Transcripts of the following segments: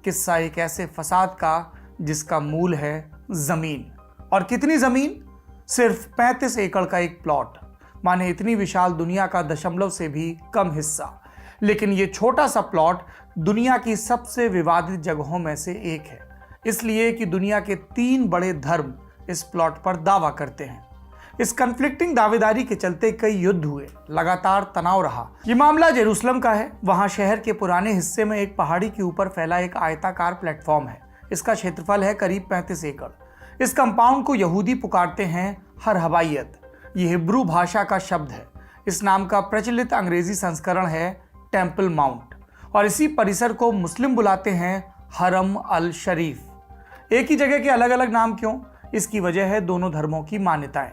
किस्सा एक ऐसे फसाद का जिसका मूल है जमीन। और कितनी जमीन? सिर्फ 35 एकड़ का एक प्लॉट, माने इतनी विशाल दुनिया का दशमलव से भी कम हिस्सा। लेकिन ये छोटा सा प्लॉट दुनिया की सबसे विवादित जगहों में से एक है, इसलिए कि दुनिया के 3 बड़े धर्म इस प्लॉट पर दावा करते हैं। इस कन्फ्लिक्टिंग दावेदारी के चलते कई युद्ध हुए, लगातार तनाव रहा। ये मामला जेरूसलम का है। वहां शहर के पुराने हिस्से में एक पहाड़ी के ऊपर फैला एक आयताकार प्लेटफॉर्म है। इसका क्षेत्रफल है करीब 35 एकड़। इस कंपाउंड को यहूदी पुकारते हैं हर हवाइयत। ये हिब्रू भाषा का शब्द है। इस नाम का प्रचलित अंग्रेजी संस्करण है टेम्पल माउंट, और इसी परिसर को मुस्लिम बुलाते हैं हरम अल शरीफ। एक ही जगह के अलग अलग नाम क्यों? इसकी वजह है दोनों धर्मों की मान्यताएं।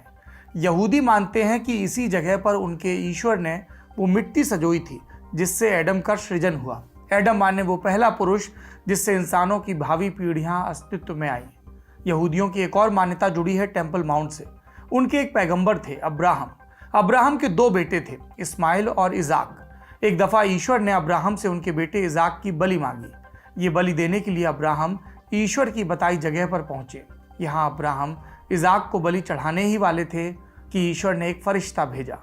यहूदी मानते हैं कि इसी जगह पर उनके ईश्वर ने वो मिट्टी सजोई थी जिससे एडम का सृजन हुआ। एडम माने वो पहला पुरुष जिससे इंसानों की भावी पीढ़ियां अस्तित्व में आई। यहूदियों की एक और मान्यता जुड़ी है टेम्पल माउंट से। उनके एक पैगंबर थे अब्राहम। अब्राहम के 2 बेटे थे, इस्माइल और इजाक। एक दफा ईश्वर ने अब्राहम से उनके बेटे इजाक की बलि मांगी। ये बलि देने के लिए अब्राहम ईश्वर की बताई जगह पर पहुंचे। यहाँ अब्राहम इजाक को बलि चढ़ाने ही वाले थे कि ईश्वर ने एक फरिश्ता भेजा।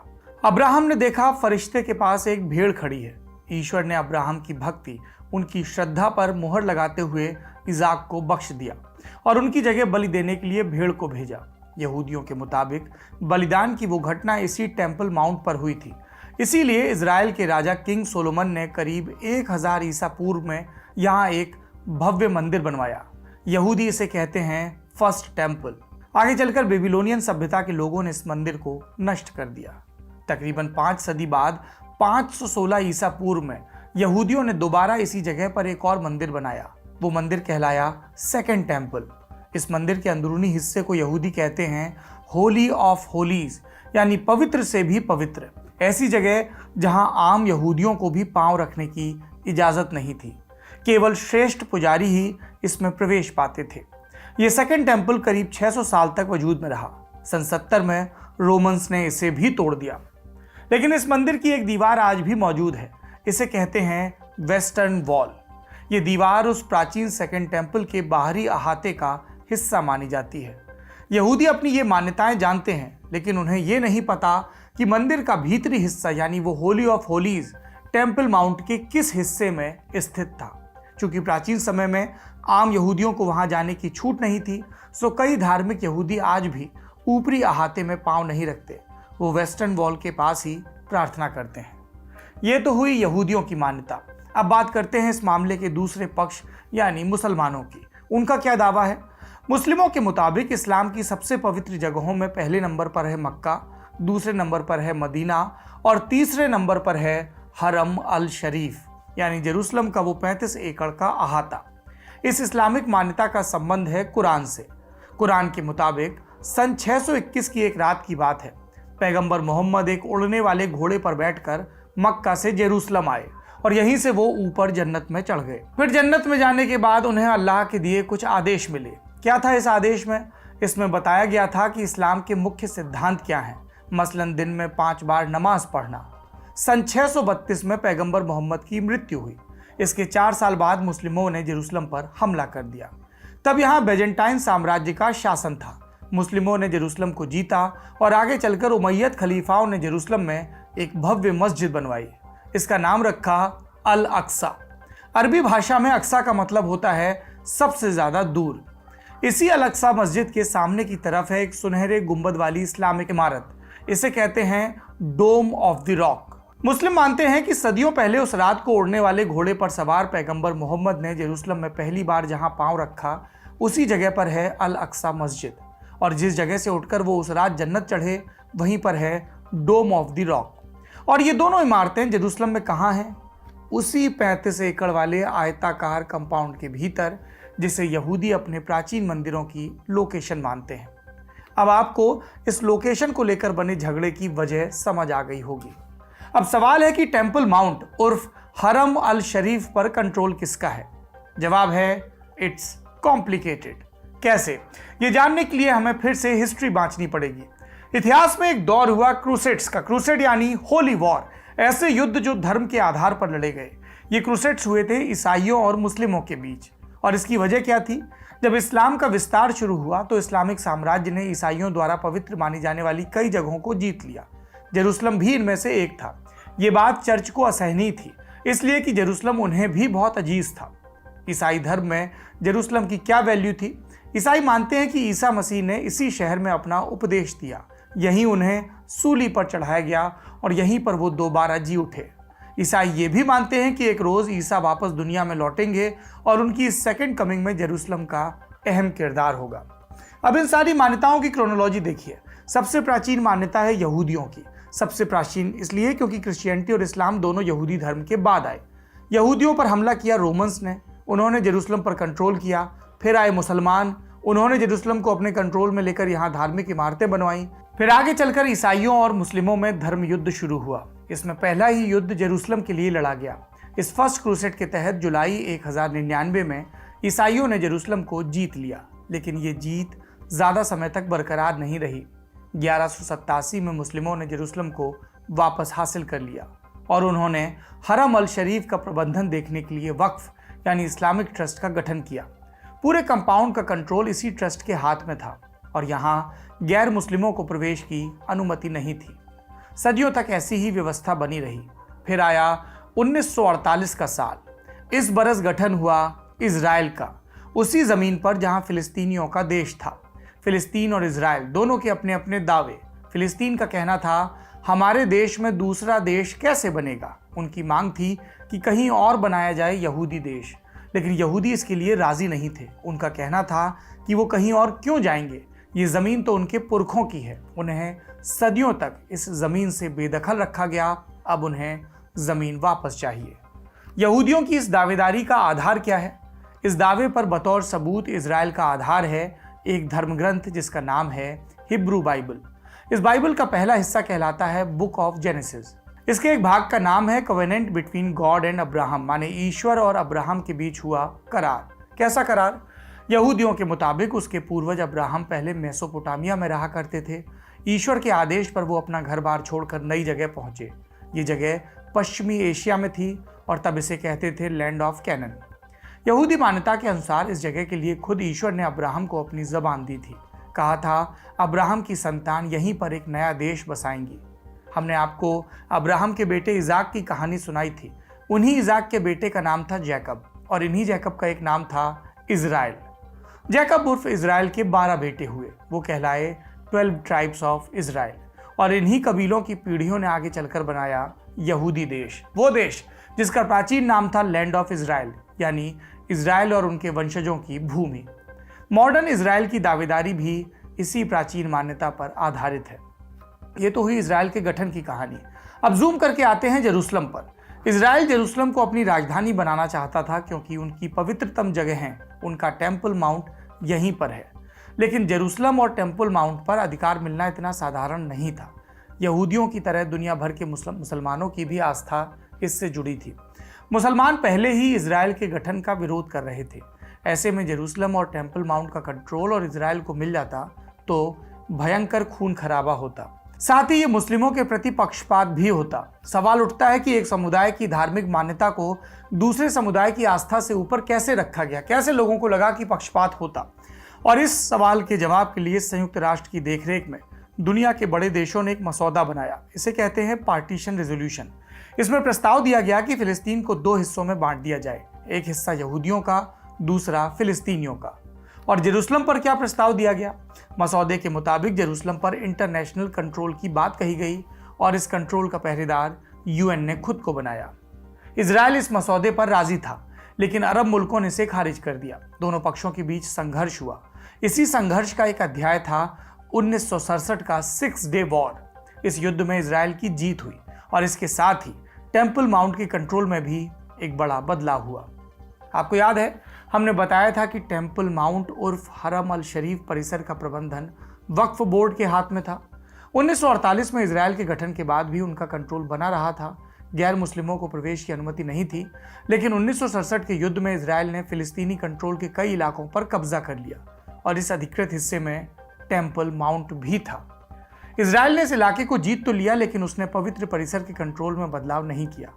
अब्राहम ने देखा फरिश्ते के पास एक भेड़ खड़ी है। ईश्वर ने अब्राहम की भक्ति, उनकी श्रद्धा पर मुहर लगाते हुए इजाक को बख्श दिया और उनकी जगह बलि देने के लिए भेड़ को भेजा। यहूदियों के मुताबिक बलिदान की वो घटना इसी टेम्पल माउंट पर हुई थी। इसीलिए इजराइल के राजा किंग सोलोमन ने करीब 1000 ईसा पूर्व में यहाँ एक भव्य मंदिर बनवाया। यहूदी इसे कहते हैं फर्स्ट टेम्पल। आगे चलकर बेबीलोनियन सभ्यता के लोगों ने इस मंदिर को नष्ट कर दिया। तकरीबन 5 सदी बाद 516 ईसा पूर्व में यहूदियों ने दोबारा इसी जगह पर एक और मंदिर बनाया। वो मंदिर कहलाया सेकंड टेम्पल। इस मंदिर के अंदरूनी हिस्से को यहूदी कहते हैं होली ऑफ होलीज, यानी पवित्र से भी पवित्र। ऐसी जगह जहां आम यहूदियों को भी पांव रखने की इजाजत नहीं थी। केवल श्रेष्ठ पुजारी ही इसमें प्रवेश पाते थे। ये सेकंड टेम्पल करीब 600 साल तक वजूद में रहा। सन 70 में रोमन्स ने इसे भी तोड़ दिया। लेकिन इस मंदिर की एक दीवार आज भी मौजूद है। इसे कहते हैं वेस्टर्न वॉल। ये दीवार उस प्राचीन सेकंड टेम्पल के बाहरी अहाते का हिस्सा मानी जाती है। यहूदी अपनी ये मान्यताएं जानते हैं, लेकिन उन्हें ये नहीं पता कि मंदिर का भीतरी हिस्सा यानी वो Holi of Holis temple mount के किस हिस्से में स्थित था। क्योंकि प्राचीन समय में आम यहूदियों को वहां जाने की छूट नहीं थी, सो कई धार्मिक यहूदी आज भी ऊपरी अहाते में पांव नहीं रखते। वो वेस्टर्न वॉल के पास ही प्रार्थना करते हैं। ये तो हुई यहूदियों की मान्यता। अब बात करते हैं इस मामले के दूसरे पक्ष यानी मुसलमानों की। उनका क्या दावा है? मुस्लिमों के मुताबिक इस्लाम की सबसे पवित्र जगहों में पहले नंबर पर है मक्का, दूसरे नंबर पर है मदीना और तीसरे नंबर पर है हरम अल शरीफ, यानी जेरूसलम का वो 35 एकड़ का अहाता। इस इस्लामिक मान्यता का संबंध है कुरान से। कुरान के मुताबिक सन 621 की एक रात की बात है। पैगंबर मोहम्मद एक उड़ने वाले घोड़े पर बैठकर मक्का से जेरूसलम आए और यहीं से वो ऊपर जन्नत में चढ़ गए। फिर जन्नत में जाने के बाद उन्हें अल्लाह के दिए कुछ आदेश मिले। क्या था इस आदेश में? इसमें बताया गया था कि इस्लाम के मुख्य सिद्धांत क्या हैं, मसलन दिन में 5 बार नमाज पढ़ना। सन 632 में पैगंबर मोहम्मद की मृत्यु हुई। इसके 4 साल बाद मुस्लिमों ने जेरूसलम पर हमला कर दिया। तब यहाँ बेजेंटाइन साम्राज्य का शासन था। मुस्लिमों ने जेरूसलम को जीता और आगे चलकर उमैयद खलीफाओं ने जेरूसलम में एक भव्य मस्जिद बनवाई। इसका नाम रखा अल अक्सा। अरबी भाषा में अक्सा का मतलब होता है सबसे ज्यादा दूर। इसी अल अक्सा मस्जिद के सामने की तरफ है एक सुनहरे गुंबद वाली इस्लामिक इमारत। इसे कहते हैं डोम ऑफ द रॉक। मुस्लिम मानते हैं कि सदियों पहले उस रात को उड़ने वाले घोड़े पर सवार पैगंबर मोहम्मद ने जेरूसलम में पहली बार जहां पांव रखा उसी जगह पर है अल अक्सा मस्जिद, और जिस जगह से उठकर वो उस रात जन्नत चढ़े वहीं पर है डोम ऑफ द रॉक। और ये दोनों इमारतें जेरूसलम में कहाँ हैं? उसी 35 एकड़ वाले आयताकार कंपाउंड के भीतर, जिसे यहूदी अपने प्राचीन मंदिरों की लोकेशन मानते हैं। अब आपको इस लोकेशन को लेकर बने झगड़े की वजह समझ आ गई होगी। अब सवाल है कि टेम्पल माउंट उर्फ हरम अल शरीफ पर कंट्रोल किसका है? जवाब है इट्स कॉम्प्लिकेटेड। कैसे? ये जानने के लिए हमें फिर से हिस्ट्री बांचनी पड़ेगी। इतिहास में एक दौर हुआ क्रूसेड्स का। क्रूसेड यानी होली वॉर, ऐसे युद्ध जो धर्म के आधार पर लड़े गए। ये क्रूसेड्स हुए थे ईसाइयों और मुस्लिमों के बीच। और इसकी वजह क्या थी? जब इस्लाम का विस्तार शुरू हुआ तो इस्लामिक साम्राज्य ने ईसाइयों द्वारा पवित्र मानी जाने वाली कई जगहों को जीत लिया। जेरूसलम भी इनमें से एक था। ये बात चर्च को असहनीय थी, इसलिए कि जेरूसलम उन्हें भी बहुत अजीज था। ईसाई धर्म में जेरूसलम की क्या वैल्यू थी? ईसाई मानते हैं कि ईसा मसीह ने इसी शहर में अपना उपदेश दिया, यहीं उन्हें सूली पर चढ़ाया गया और यहीं पर वो दोबारा जी उठे। ईसाई ये भी मानते हैं कि एक रोज ईसा वापस दुनिया में लौटेंगे और उनकी इस सेकंड कमिंग में जेरूसलम का अहम किरदार होगा। अब इन सारी मान्यताओं की क्रोनोलॉजी देखिए। सबसे प्राचीन मान्यता है यहूदियों की। सबसे प्राचीन इसलिए क्योंकि क्रिश्चियनिटी और इस्लाम दोनों यहूदी धर्म के बाद आए। यहूदियों पर हमला किया रोमन्स ने, उन्होंने जेरूसलम पर कंट्रोल किया। फिर आए मुसलमान, उन्होंने जेरूसलम को अपने कंट्रोल में लेकर यहाँ धार्मिक इमारतें बनवाई। फिर आगे चलकर ईसाइयों और मुस्लिमों में धर्म युद्ध शुरू हुआ। इसमें पहला ही युद्ध जेरूसलम के लिए लड़ा गया। इस फर्स्ट क्रूसेड के तहत जुलाई 1099 में ईसाइयों ने जेरूसलम को जीत लिया, लेकिन ये जीत ज़्यादा समय तक बरकरार नहीं रही। 1187 में मुस्लिमों ने जेरूसलम को वापस हासिल कर लिया और उन्होंने हरम अल शरीफ का प्रबंधन देखने के लिए वक्फ यानी इस्लामिक ट्रस्ट का गठन किया। पूरे कंपाउंड का कंट्रोल इसी ट्रस्ट के हाथ में था और यहाँ गैर मुस्लिमों को प्रवेश की अनुमति नहीं थी। सदियों तक ऐसी ही व्यवस्था बनी रही। फिर आया 1948 का साल। इस बरस गठन हुआ इजराइल का, उसी जमीन पर जहां फिलिस्तीनियों का देश था। फिलिस्तीन और इजराइल दोनों के अपने अपने दावे। फिलिस्तीन का कहना था हमारे देश में दूसरा देश कैसे बनेगा। उनकी मांग थी कि कहीं और बनाया जाए यहूदी देश, लेकिन यहूदी इसके लिए राजी नहीं थे। उनका कहना था कि वो कहीं और क्यों जाएंगे, ये ज़मीन तो उनके पुरखों की है। उन्हें सदियों तक इस ज़मीन से बेदखल रखा गया, अब उन्हें ज़मीन वापस चाहिए। यहूदियों की इस दावेदारी का आधार क्या है? इस दावे पर बतौर सबूत इजराइल का आधार है एक धर्मग्रंथ जिसका नाम है हिब्रू बाइबल। इस बाइबल का पहला हिस्सा कहलाता है बुक ऑफ जेनेसिस। इसके एक भाग का नाम है covenant between God and Abraham, माने ईश्वर और अब्राहम के बीच हुआ करार। कैसा करार? यहूदियों के मुताबिक उसके पूर्वज अब्राहम पहले मेसोपोटामिया में रहा करते थे। ईश्वर के आदेश पर वो अपना घर बार छोड़कर नई जगह पहुंचे। ये जगह पश्चिमी एशिया में थी और तब इसे कहते थे लैंड ऑफ कैनन। यहूदी मान्यता के अनुसार इस जगह के लिए खुद ईश्वर ने अब्राहम को अपनी जबान दी थी। कहा था अब्राहम की संतान यहीं पर एक नया देश बसाएंगी। हमने आपको अब्राहम के बेटे इजाक की कहानी सुनाई थी। उन्हीं इजाक के बेटे का नाम था जैकब और इन्हीं जैकब का एक नाम था इजराइल। जैकब उर्फ इजराइल के 12 बेटे हुए। वो कहलाए 12 ट्राइब्स ऑफ इजराइल और इन्हीं कबीलों की पीढ़ियों ने आगे चलकर बनाया यहूदी देश, वो देश जिसका प्राचीन नाम था लैंड ऑफ इजराइल, यानी इजराइल और उनके वंशजों की भूमि। मॉडर्न इजराइल की दावेदारी भी इसी प्राचीन मान्यता पर आधारित है। ये तो हुई इजराइल के गठन की कहानी। अब जूम करके आते हैं जेरूसलम पर। इजराइल जेरूसलम को अपनी राजधानी बनाना चाहता था क्योंकि उनकी पवित्रतम जगहें, उनका टेम्पल माउंट यहीं पर है। लेकिन जेरूसलम और टेम्पल माउंट पर अधिकार मिलना इतना साधारण नहीं था। यहूदियों की तरह दुनिया भर के मुसलमानों की भी आस्था इससे जुड़ी थी। मुसलमान पहले ही इजराइल के गठन का विरोध कर रहे थे। ऐसे में जेरूसलम और टेम्पल माउंट का कंट्रोल और इजराइल को मिल जाता तो भयंकर खून खराबा होता। साथ ही ये मुस्लिमों के प्रति पक्षपात भी होता। सवाल उठता है कि एक समुदाय की धार्मिक मान्यता को दूसरे समुदाय की आस्था से ऊपर कैसे रखा गया, कैसे लोगों को लगा कि पक्षपात होता। और इस सवाल के जवाब के लिए संयुक्त राष्ट्र की देखरेख में दुनिया के बड़े देशों ने एक मसौदा बनाया। इसे कहते हैं पार्टीशन रेजोल्यूशन। इसमें प्रस्ताव दिया गया कि फिलिस्तीन को 2 हिस्सों में बांट दिया जाए, एक हिस्सा यहूदियों का, दूसरा फिलिस्तीनियों का। और जेरूसलम पर क्या प्रस्ताव दिया गया? मसौदे के मुताबिक जेरूसलम पर इंटरनेशनल कंट्रोल की बात कही गई और इस कंट्रोल का पहरेदार यूएन ने खुद को बनाया। इजराइल इस मसौदे पर राजी था, लेकिन अरब मुल्कों ने इसे खारिज कर दिया। दोनों पक्षों के बीच संघर्ष हुआ। इसी संघर्ष का एक अध्याय था 1967 का 6 डे वॉर। इस युद्ध में इजराइल की जीत हुई और इसके साथ ही टेम्पल माउंट के कंट्रोल में भी एक बड़ा बदलाव हुआ। आपको याद है हमने बताया था कि टेम्पल माउंट उर्फ हरम अल शरीफ परिसर का प्रबंधन वक्फ बोर्ड के हाथ में था। 1948 में इजराइल के गठन के बाद भी उनका कंट्रोल बना रहा था। गैर मुस्लिमों को प्रवेश की अनुमति नहीं थी, लेकिन 1967 के युद्ध में इजराइल ने फिलिस्तीनी कंट्रोल के कई इलाकों पर कब्जा कर लिया और इस अधिकृत हिस्से में टेम्पल माउंट भी था। इजराइल ने इस इलाके को जीत तो लिया, लेकिन उसने पवित्र परिसर के कंट्रोल में बदलाव नहीं किया।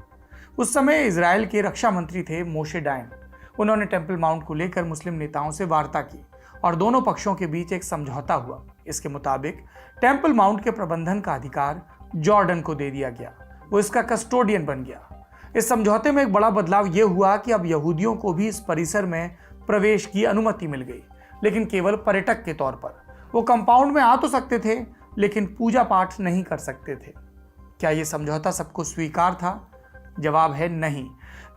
उस समय इजराइल के रक्षा मंत्री थे मोशे डायन। उन्होंने टेम्पल माउंट को लेकर मुस्लिम नेताओं से वार्ता की और दोनों पक्षों के बीच एक समझौता हुआ। इसके मुताबिक टेम्पल माउंट के प्रबंधन का अधिकार जॉर्डन को दे दिया गया, वो इसका कस्टोडियन बन गया। इस समझौते में एक बड़ा बदलाव यह हुआ कि अब यहूदियों को भी इस परिसर में प्रवेश की अनुमति मिल गई, लेकिन केवल पर्यटक के तौर पर। वो कंपाउंड में आ तो सकते थे, लेकिन पूजा पाठ नहीं कर सकते थे। क्या यह समझौता सबको स्वीकार था? जवाब है नहीं।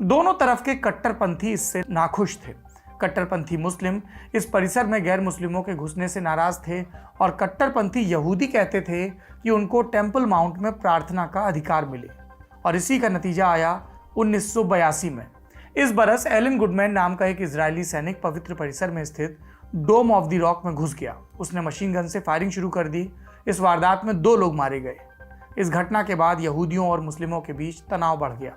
दोनों तरफ के कट्टरपंथी इससे नाखुश थे। कट्टरपंथी मुस्लिम इस परिसर में गैर मुस्लिमों के घुसने से नाराज थे और कट्टरपंथी यहूदी कहते थे कि उनको टेम्पल माउंट में प्रार्थना का अधिकार मिले। और इसी का नतीजा आया 1982 में। इस बरस एलन गुडमैन नाम का एक इजरायली सैनिक पवित्र परिसर में स्थित डोम ऑफ द रॉक में घुस गया। उसने मशीन गन से फायरिंग शुरू कर दी। इस वारदात में 2 लोग मारे गए। इस घटना के बाद यहूदियों और मुस्लिमों के बीच तनाव बढ़ गया।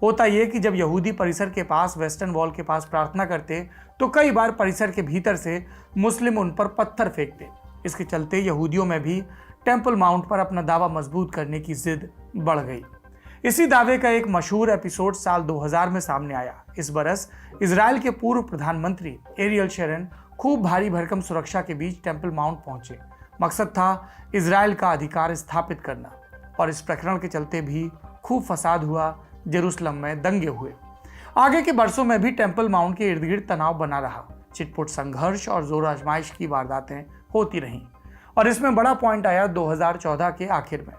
होता यह कि जब यहूदी परिसर के पास वेस्टर्न वॉल के पास प्रार्थना करते तो कई बार परिसर के भीतर से मुस्लिम उन पर पत्थर फेंकते। इसके चलते यहूदियों में भी टेम्पल माउंट पर अपना दावा मजबूत करने की जिद बढ़ गई। इसी दावे का एक मशहूर एपिसोड साल 2000 में सामने आया। इस बरस इजराइल के पूर्व प्रधानमंत्री एरियल शेरन खूब भारी भरकम सुरक्षा के बीच टेम्पल माउंट पहुंचे। मकसद था इजराइल का अधिकार स्थापित करना, और इस प्रकरण के चलते भी खूब फसाद हुआ। जेरूसलम में दंगे हुए। आगे के बरसों में भी टेम्पल माउंट के इर्द गिर्द तनाव बना रहा। चिटपुट संघर्ष और जोर आजमाइश की वारदातें होती रहीं। और इसमें बड़ा पॉइंट आया 2014 के आखिर में।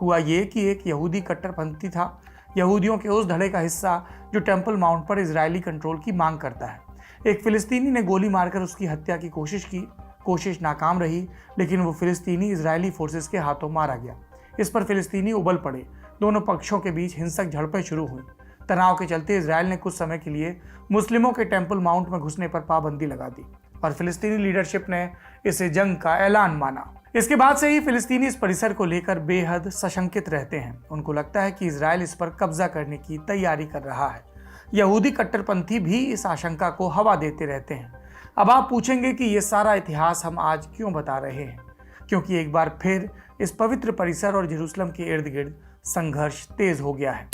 हुआ ये कि एक यहूदी कट्टरपंथी था, यहूदियों के उस धड़े का हिस्सा जो टेम्पल माउंट पर इजरायली कंट्रोल की मांग करता है। एक फिलिस्तीनी ने गोली मारकर उसकी हत्या की कोशिश की। कोशिश नाकाम रही, लेकिन वो फिलिस्तीनी इजरायली फोर्सेस के हाथों मारा गया। इस पर फिलिस्तीनी उबल पड़े। दोनों पक्षों के बीच हिंसक झड़पें शुरू हुई। तनाव के चलते इजराइल ने कुछ समय के लिए मुस्लिमों के टेम्पल माउंट में घुसने पर पाबंदी लगा दी और फिलिस्तीनी लीडरशिप ने इसे जंग का ऐलान माना। इसके बाद से ही फिलिस्तीनी इस परिसर को लेकर बेहद सशंकित रहते हैं। उनको लगता है कि इजराइल इस पर कब्जा करने की तैयारी कर रहा है। यहूदी कट्टरपंथी भी इस आशंका को हवा देते रहते हैं। अब आप पूछेंगे कि ये सारा इतिहास हम आज क्यों बता रहे हैं? क्योंकि एक बार फिर इस पवित्र परिसर और जेरूसलम के इर्द गिर्द संघर्ष तेज हो गया है।